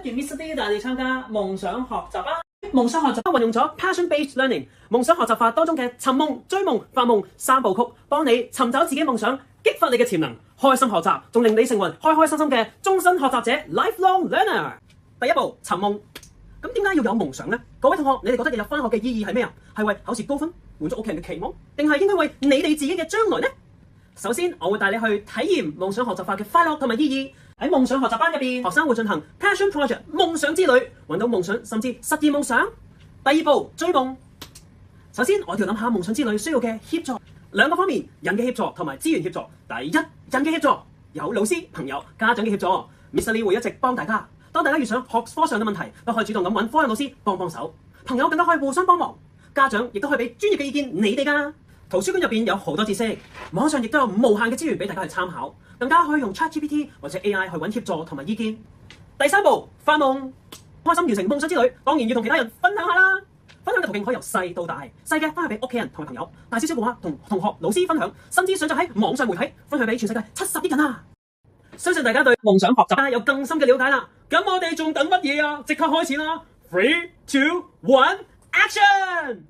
住 Mr. D 帶你參加夢想學習啊！夢想學習運用咗 passion-based learning 夢想學習法當中嘅尋夢、追夢、發夢三部曲，幫你尋找自己夢想，激發你嘅潛能，開心學習，仲令你成為開開心心嘅終身學習者 （lifelong learner）。第一步，尋夢。咁點解要有夢想呢？各位同學，你哋覺得日日返學嘅意義係咩啊？係為考試高分，滿足屋企人嘅期望，定係應該為你哋自己嘅將來呢？首先，我會帶你去體驗夢想學習法嘅快樂同埋意義。喺夢想學習班入邊，學生會進行 Passion Project 夢想之旅，揾到夢想甚至實現夢想。第二步，追夢。首先，我哋要諗下夢想之旅需要嘅協助兩個方面，人嘅協助同埋資源協助。第一，人嘅協助有老師、朋友、家長嘅協助。Mr. Lee 會一直幫大家。當大家遇上學科上嘅問題，都可以主動咁揾科任老師幫手。朋友更加可以互相幫忙，家長亦都可以俾專業嘅意見你哋㗎。圖書館入邊有好多知識，網上亦都有無限嘅資源俾大家去參考，更加可以用 ChatGPT 或者 AI 去揾協助同埋意見。第三步，發夢，開心完成夢想之旅，當然要同其他人分享下啦。分享嘅途徑可以由細到大，細嘅分享俾屋企人同埋朋友，大少少嘅話同同學、老師分享，甚至上載喺網上媒體分享俾全世界70億人啊！相信大家對夢想學習有更深嘅了解啦。咁我哋仲等乜嘢啊？即刻開始啦 ！3、2、1，Action！